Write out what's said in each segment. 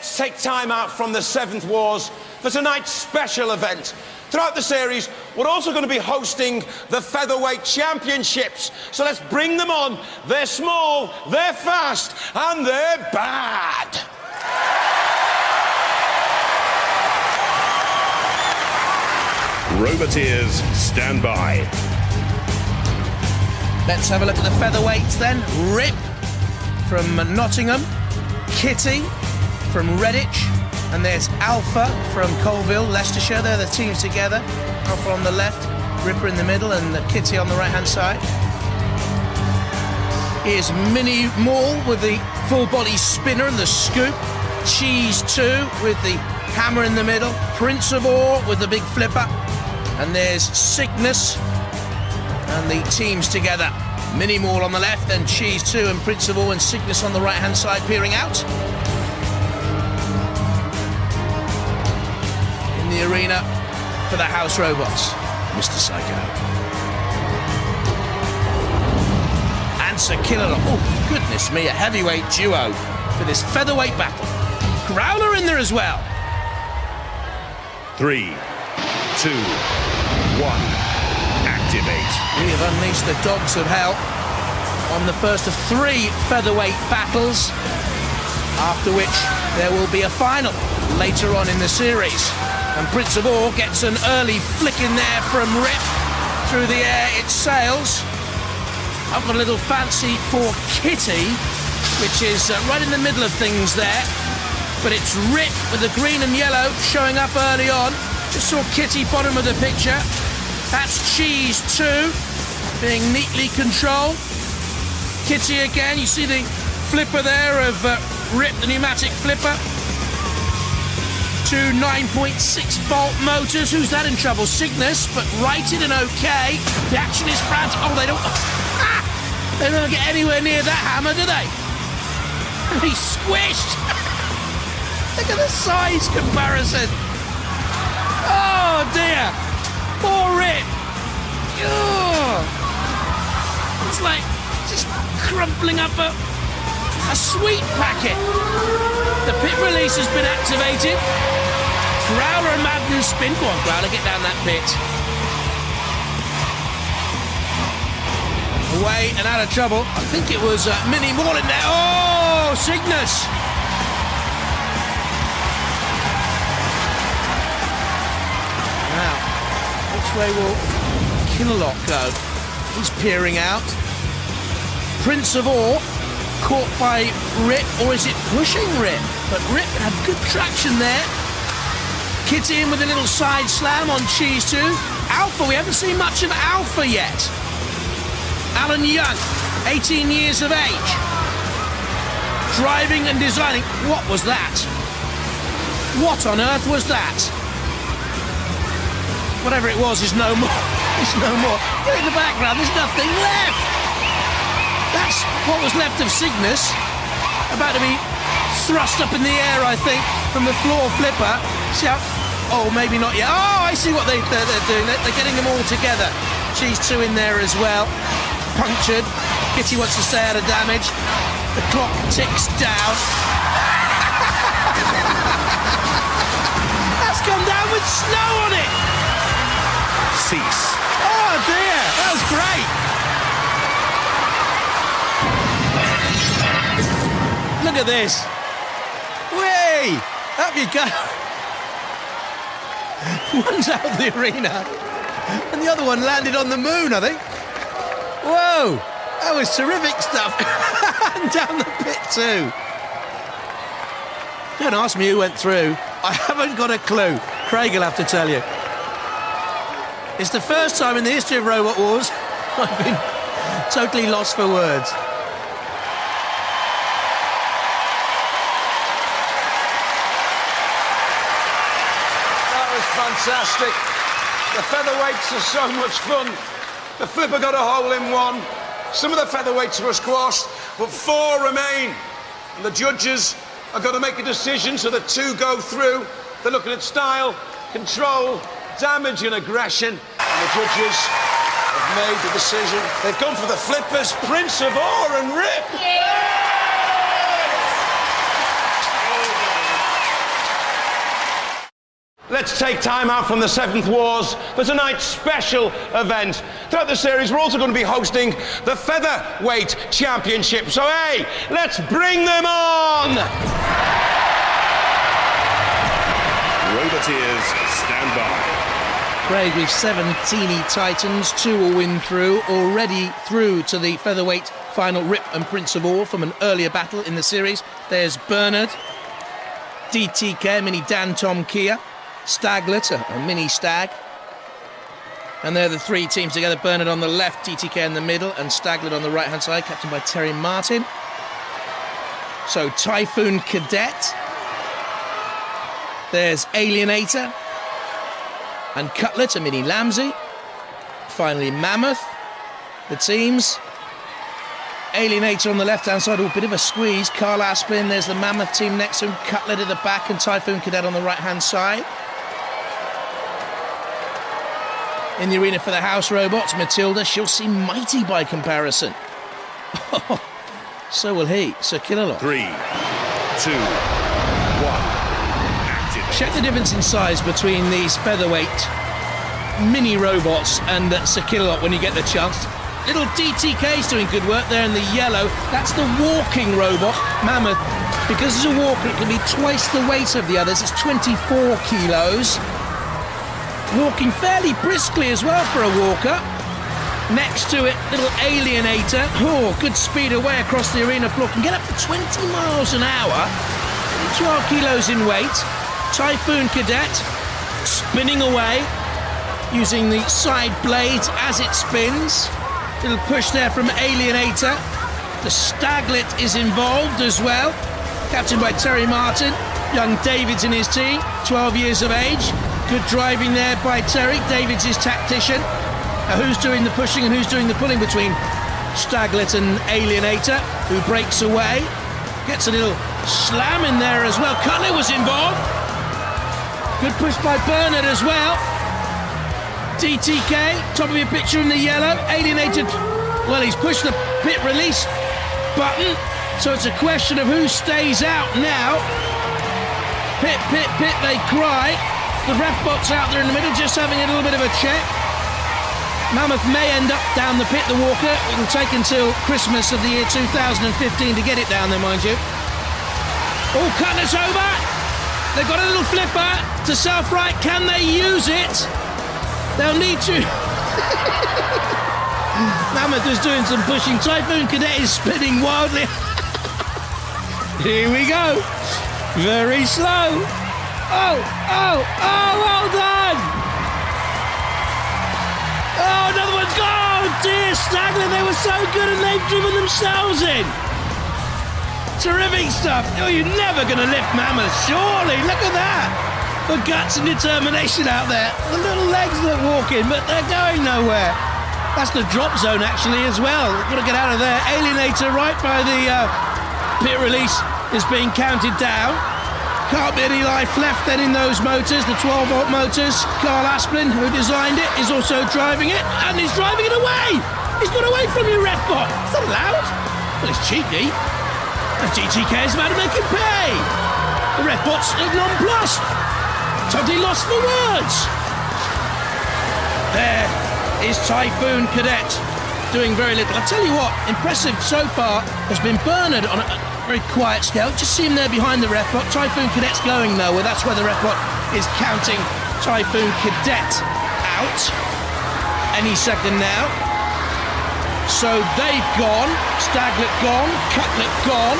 let's take time out from the Seventh Wars for tonight's special event. Throughout the series, we're also going to be hosting the Featherweight Championships. So let's bring them on. They're small, they're fast, and they're bad. Roboteers, stand by. Let's have a look at the featherweights then. Rip from Nottingham, Kitty from Redditch, and there's Alpha from Colville, Leicestershire. They're the teams together. Alpha on the left, Ripper in the middle, and Kitty on the right-hand side. Here's Mini Maul with the full-body spinner and the scoop. Cheese 2 with the hammer in the middle. Prince of Ore with the big flipper. And there's Cygnus and the teams together. Mini Maul on the left, then Cheese 2 and Prince of Ore and Cygnus on the right-hand side peering out. In the arena for the House Robots, Mr. Psycho. And Sir Killalot. Oh, goodness me, a heavyweight duo for this featherweight battle. Growler in there as well. 3, 2, 1. Activate. We have unleashed the dogs of hell on the first of 3 featherweight battles, after which there will be a final later on in the series. And Prince of Ore gets an early flick in there from Rip. Through the air it sails. I've got a little fancy for Kitty, which is right in the middle of things there. But it's Rip with the green and yellow showing up early on. Just saw Kitty bottom of the picture. That's Cheese 2 being neatly controlled. Kitty again, you see the flipper there of Rip, the pneumatic flipper. 2 9.6 volt motors. Who's that in trouble? Cygnus, but righted and okay. The action is frantic. Oh, they don't... They don't get anywhere near that hammer, do they? He's squished. Look at the size comparison. Oh, dear. Poor Rip. Oh. It's like just crumpling up a sweet packet. The pit release has been activated. Growler and Madden spin. Go on, Growler, get down that pit. Away and out of trouble. I think it was Mini Maul in there. Oh, Cygnus. Now, which way will Killalot go? He's peering out. Prince of Ore caught by Rip, or is it pushing Rip? But Rip had good traction there. Kitty in with a little side slam on Cheese 2. Alpha, we haven't seen much of Alpha yet. Alan Young, 18 years of age. Driving and designing. What was that? What on earth was that? Whatever it was is no more. It's no more. Get in the background, there's nothing left. That's what was left of Cygnus. About to be thrust up in the air, I think, from the floor flipper. See how... Oh, maybe not yet. Oh, I see what they're doing. They're getting them all together. Cheese 2 in there as well. Punctured. Kitty wants to stay out of damage. The clock ticks down. That's come down with snow on it. Cease. Oh dear, that was great. Look at this. Whee! Up you go. One's out of the arena and the other one landed on the moon, I think. Whoa, that was terrific stuff. And down the pit too. Don't ask me who went through. I haven't got a clue. Craig will have to tell you. It's the first time in the history of Robot Wars I've been totally lost for words. That was fantastic. The featherweights are so much fun. The flipper got a hole in one. Some of the featherweights were squashed, but 4 remain. And the judges are going to make a decision, so the 2 go through. They're looking at style, control, damage and aggression. And the judges have made the decision. They've gone for the flippers, Prince of Ore and Rip. let's take time out from the Seventh Wars for tonight's special event. Throughout the series, we're also going to be hosting the Featherweight Championship. So, hey, let's bring them on! Roboteers, stand by. Craig, we've 7 teeny titans, 2 will win through, already through to the featherweight final. Rip and Prince of All from an earlier battle in the series. There's Bernard, DTK, mini Dan Tom Kia, Staglet, a mini Stag. And they're the 3 teams together. Bernard on the left, DTK in the middle, and Staglet on the right-hand side, captained by Terry Martin. So Typhoon Cadet. There's Alienator and Cutlet, a mini Lamsey. Finally, Mammoth. The teams. Alienator on the left-hand side, a bit of a squeeze. Carl Asplin, there's the Mammoth team next to him. Cutlet at the back and Typhoon Cadet on the right-hand side. In the arena for the house robots, Matilda, she'll seem mighty by comparison. So will he, Sir Killalot. 3, 2, 1. Activate. Check the difference in size between these featherweight mini robots and Sir Killalot when you get the chance. Little DTK's doing good work there in the yellow. That's the walking robot, Mammoth. Because it's a walker, it can be twice the weight of the others. It's 24 kilos. Walking fairly briskly as well for a walker. Next to it, little Alienator. Oh, good speed away across the arena floor. Can get up to 20 miles an hour. 12 kilos in weight. Typhoon Cadet spinning away using the side blades as it spins. Little push there from Alienator. The Staglet is involved as well. Captained by Terry Martin. Young David's in his team, 12 years of age. Good driving there by Terry. David's his tactician. Now who's doing the pushing and who's doing the pulling between Staglet and Alienator, who breaks away. Gets a little slam in there as well. Cutler was involved. Good push by Bernard as well. DTK, top of your picture in the yellow. Alienated, well, he's pushed the pit release button, so it's a question of who stays out now. Pit, pit, pit, they cry. The ref bot's out there in the middle, just having a little bit of a check. Mammoth may end up down the pit, the walker. It'll take until Christmas of the year 2015 to get it down there, mind you. Oh, Cutler's over. They've got a little flipper to self-right. Can they use it? They'll need to. Mammoth is doing some pushing. Typhoon Cadet is spinning wildly. Here we go. Very slow. Oh, well done. Oh, another one's gone. Oh, dear, Stagler, they were so good and they've driven themselves in. Terrific stuff. Oh, you're never going to lift Mammoth, surely. Look at that. The guts and determination out there. The little legs that walk in, but they're going nowhere. That's the drop zone, actually, as well. Got to get out of there. Alienator right by the pit release is being counted down. Can't be any life left then in those motors, the 12-volt motors. Carl Asplin, who designed it, is also driving it, and he's driving it away! He's got away from you, Refbot! Is that allowed? Well, it's cheeky. And GTK is about to make him pay! The Refbot's nonplussed! Totally lost for words! There is Typhoon Cadet, doing very little. I'll tell you what, impressive so far has been Bernard on a very quiet scale. Just see him there behind the ref bot. Typhoon Cadet's going nowhere. That's where the ref bot is counting Typhoon Cadet out any second now. So they've gone. Staglet gone. Cutlet gone.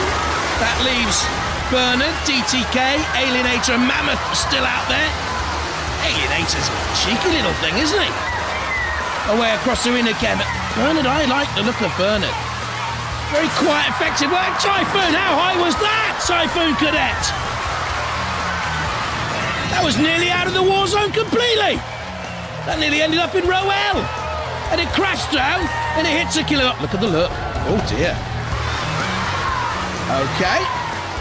That leaves Bernard, DTK, Alienator and Mammoth still out there. Alienator's a cheeky little thing, isn't he? Away across the arena again. But Bernard, I like the look of Bernard. Very quiet, effective work. Typhoon, how high was that? Typhoon Cadet. That was nearly out of the war zone completely. That nearly ended up in row L. And it crashed down and it hits a kilo up. Look at the look. Oh dear. Okay.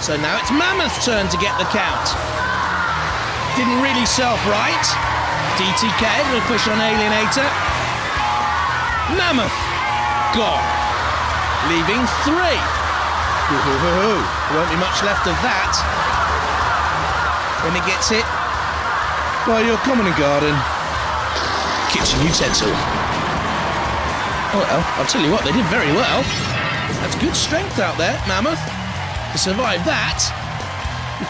So now it's Mammoth's turn to get the count. Didn't really self-right. DTK will push on Alienator. Mammoth gone. Leaving 3. Won't be much left of that. When it gets hit by your common and garden kitchen utensil. Well, I'll tell you what, they did very well. That's good strength out there, Mammoth. To survive that,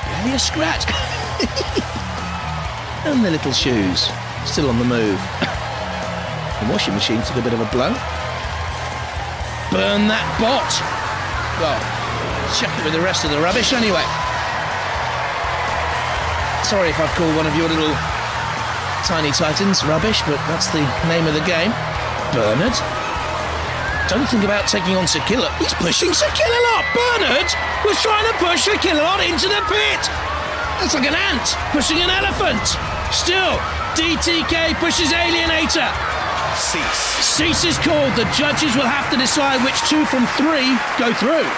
barely a scratch. And the little shoes, still on the move. The washing machine took a bit of a blow. Burn that bot. Well, chuck it with the rest of the rubbish anyway. Sorry if I've called one of your little tiny titans rubbish, but that's the name of the game. Bernard. Don't think about taking on Sir Killalot. He's pushing Sir Killalot. Bernard was trying to push Sir Killalot into the pit. That's like an ant pushing an elephant. Still, DTK pushes Alienator. Cease is called. The judges will have to decide which 2 from 3 go through.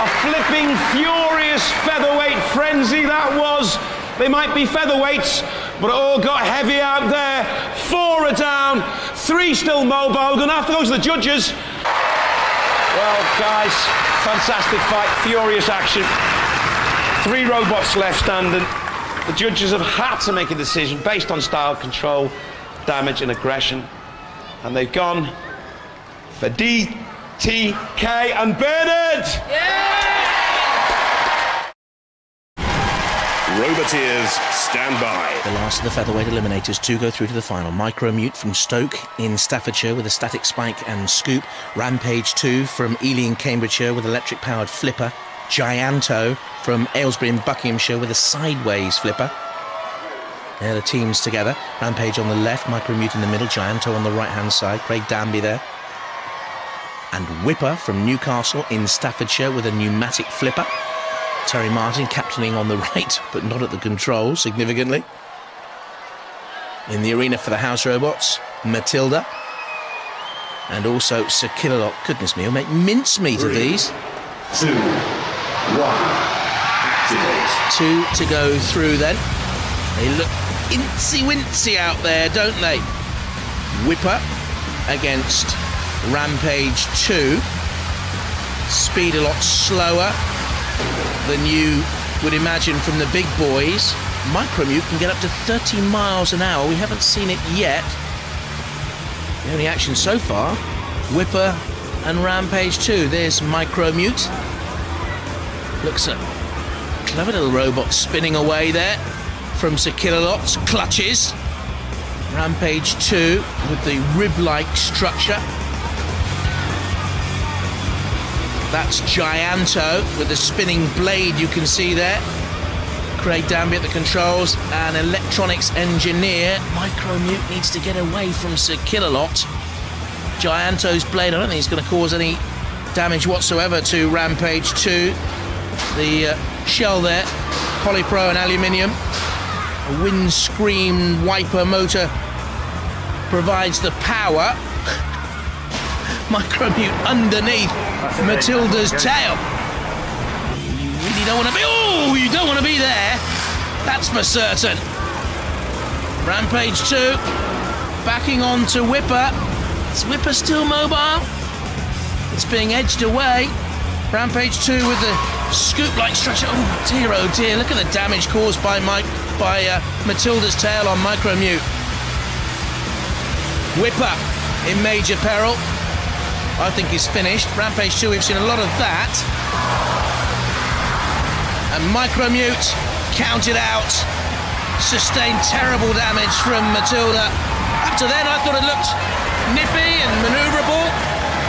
A flipping furious featherweight frenzy that was. They might be featherweights, but it all got heavy out there. 4 are down, 3 still mobile. We're going to have to go to the judges. Well, guys, fantastic fight, furious action. 3 robots left standing. The judges have had to make a decision based on style, control, damage and aggression. And they've gone for DTK and Bernard! Roboteers, stand by. The last of the featherweight eliminators to go through to the final. Micromute from Stoke in Staffordshire with a static spike and scoop. Rampage 2 from Ely in Cambridgeshire with electric-powered flipper. Gianto from Aylesbury in Buckinghamshire with a sideways flipper. They're the teams together. Rampage on the left, Micromute in the middle, Gianto on the right-hand side. Craig Danby there. And Whipper from Newcastle in Staffordshire with a pneumatic flipper. Terry Martin captaining on the right, but not at the controls, significantly. In the arena for the house robots, Matilda. And also Sir Killalot. Goodness me, he'll make mincemeat of these. 2, 1, activate. 2 to go through then. They look incy-wincy out there, don't they? Whipper against Rampage 2. Speed a lot slower than you would imagine from the big boys. Micromute can get up to 30 miles an hour. We haven't seen it yet. The only action so far, Whipper and Rampage 2. There's Micromute. Looks a clever little robot spinning away there from Sir Killalot's clutches. Rampage 2 with the rib-like structure. That's Gianto with the spinning blade you can see there. Craig Danby at the controls, and electronics engineer. Micromute needs to get away from Sir Killalot. Gianto's blade, I don't think it's going to cause any damage whatsoever to Rampage 2. The shell there, polypro and aluminium. A windscreen wiper motor provides the power. Micromute underneath Matilda's tail. You really don't want to be... Oh, you don't want to be there. That's for certain. Rampage 2 backing on to Whipper. Is Whipper still mobile? It's being edged away. Rampage 2 with the scoop-like structure. Oh dear, look at the damage caused by Matilda's tail on Micromute. Whipper in major peril. I think he's finished. Rampage 2, we've seen a lot of that. And Micromute counted out. Sustained terrible damage from Matilda. Up to then, I thought it looked nippy and manoeuvrable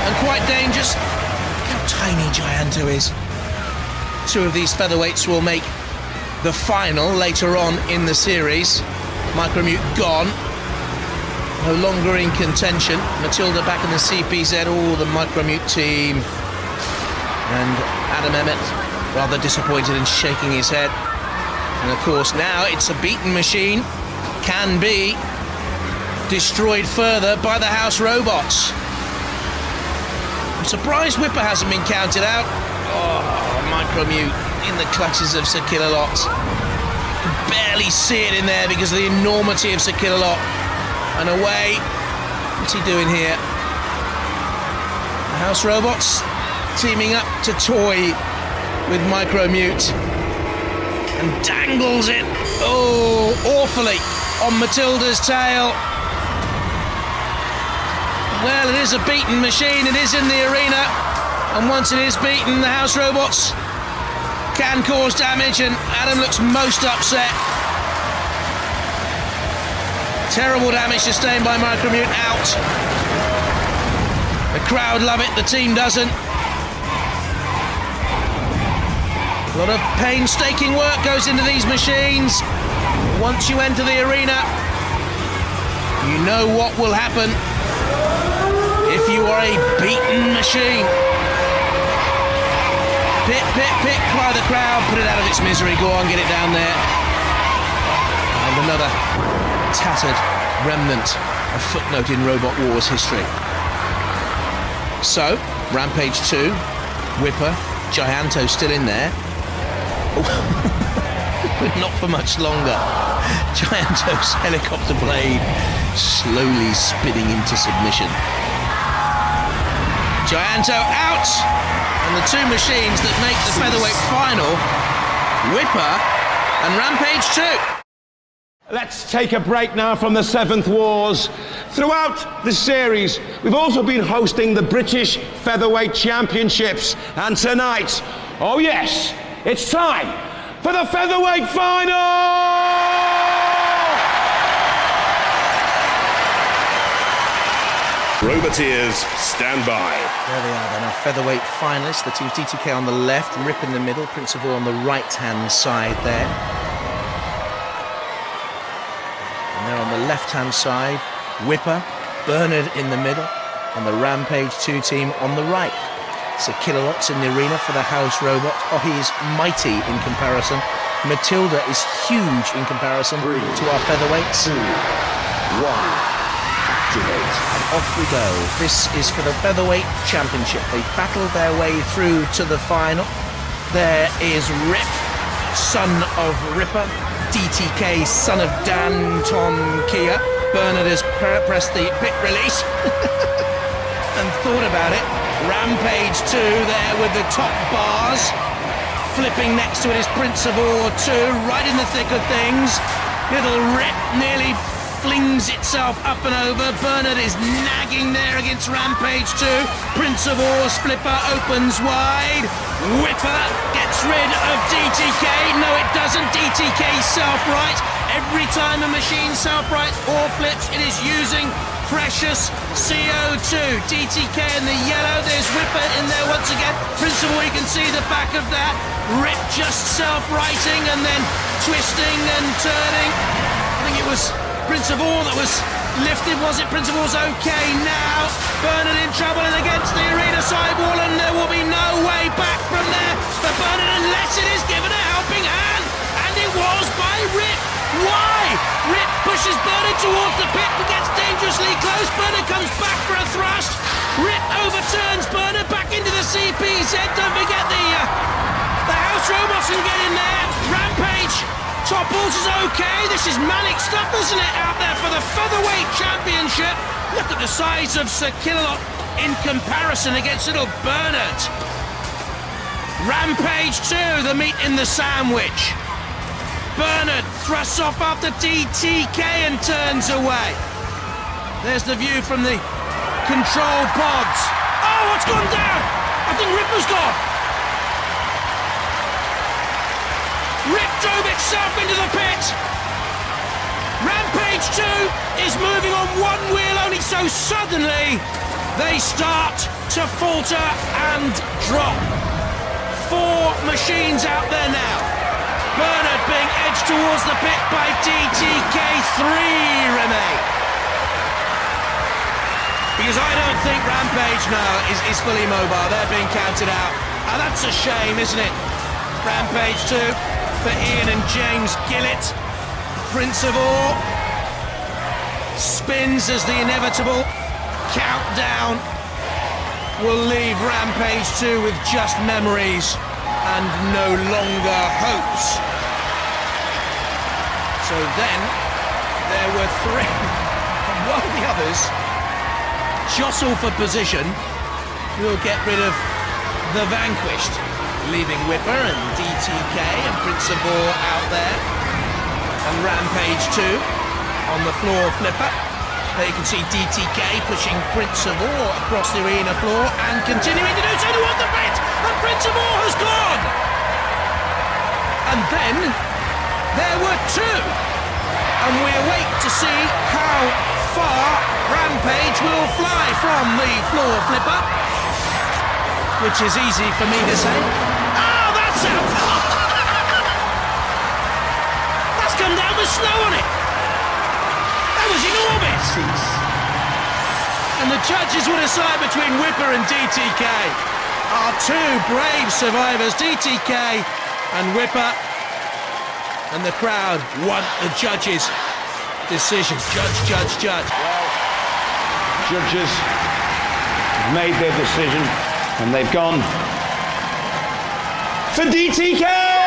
and quite dangerous. Look how tiny Gianto is. 2 of these featherweights will make the final later on in the series. Micromute gone. No longer in contention. Matilda back in the CPZ, the Micromute team. And Adam Emmett rather disappointed and shaking his head. And of course now it's a beaten machine. Can be destroyed further by the house robots. I'm surprised Whipper hasn't been counted out. Micromute in the clutches of Sir Killalot. You can barely see it in there because of the enormity of Sir Killalot. And away. What's he doing here? The house robots teaming up to toy with Micromute. and dangles it, oh, awfully, on Matilda's tail. Well, it is a beaten machine, it is in the arena, and once it is beaten, the house robots can cause damage, and Adam looks most upset. Terrible damage sustained by Micromute, out. The crowd love it, the team doesn't. A lot of painstaking work goes into these machines. Once you enter the arena, you know what will happen if you are a beaten machine. Pick by the crowd, put it out of its misery, go on, get it down there. And another tattered remnant, a footnote in Robot Wars history. So, Rampage 2, Whipper, Gianto still in there. But not for much longer. Gianto's helicopter blade slowly spinning into submission. Gianto out! And the two machines that make the featherweight final, Whipper and Rampage 2. Let's take a break now from the Seventh Wars. Throughout the series, we've also been hosting the British Featherweight Championships. And tonight, oh yes, it's time for the Featherweight Final! Roboteers, stand by. There they are then, our featherweight finalists. The team's DTK on the left, Rip in the middle, Prince of War on the right-hand side there. And they're on the left-hand side, Whipper, Bernard in the middle, and the Rampage 2 team on the right. So Kilowatts in the arena for the house robot. Oh, he is mighty in comparison. Matilda is huge in comparison to our featherweights. 2, 1. Activate. And off we go. This is for the Featherweight Championship. They battled their way through to the final. There is Rip, son of Ripper. DTK, son of Danton Kia. Bernard has pressed the bit release and thought about it. Rampage 2 there with the top bars. Flipping next to it is Prince of War 2, right in the thick of things. Little Rip nearly flings itself up and over. Bernard is nagging there against Rampage 2. Prince of War's flipper opens wide. Whipper gets rid of DTK. No, it doesn't. DTK self-right. Every time a machine self-rights or flips, it is using precious CO2. DTK in the yellow. There's Whipper in there once again. Prince of War, you can see the back of that. Rip just self-righting and then twisting and turning. I think it was Prince of War that was lifted, was it? Prince of War's okay now. Bernard in trouble and against the arena sidewall, and there will be no way back from there for Bernard unless it is given a helping hand. And it was by Rip. Why? Rip pushes Bernard towards the pit and gets dangerously close. Bernard comes back for a thrust. Rip overturns Bernard back into the CPZ. Don't forget the house robots can get in there. Rampage topples is okay. This is manic stuff, isn't it, out there for the Featherweight Championship? Look at the size of Sir Killalot in comparison against little Bernard. Rampage 2, the meat in the sandwich. Bernard thrusts off after DTK and turns away. There's the view from the control pods. Oh, what's gone down? I think Ripper's gone. Rip drove itself into the pit. Rampage 2 is moving on one wheel only, so suddenly they start to falter and drop. 4 machines out there now. Bernard being edged towards the pit by DTK. 3 remain. Because I don't think Rampage now is fully mobile. They're being counted out. And that's a shame, isn't it? Rampage 2 for Ian and James Gillett. Prince of War spins as the inevitable countdown will leave Rampage 2 with just memories and no longer hopes. So then there were 3, and while the others jostle for position, we'll get rid of the vanquished. leaving Whipper and DTK and Prince of War out there. And Rampage 2 on the floor flipper. There you can see DTK pushing Prince of War across the arena floor and continuing to do so towards the pit. And Prince of War has gone. And then there were two. And we await to see how far Rampage will fly from the floor flipper, which is easy for me to say. Oh, that's how far! That's come down with snow on it. That was enormous. And the judges will decide between Whipper and DTK. Our two brave survivors, DTK and Whipper. And the crowd want the judges' decisions. Judge. Well, judges have made their decision and they've gone for DTK!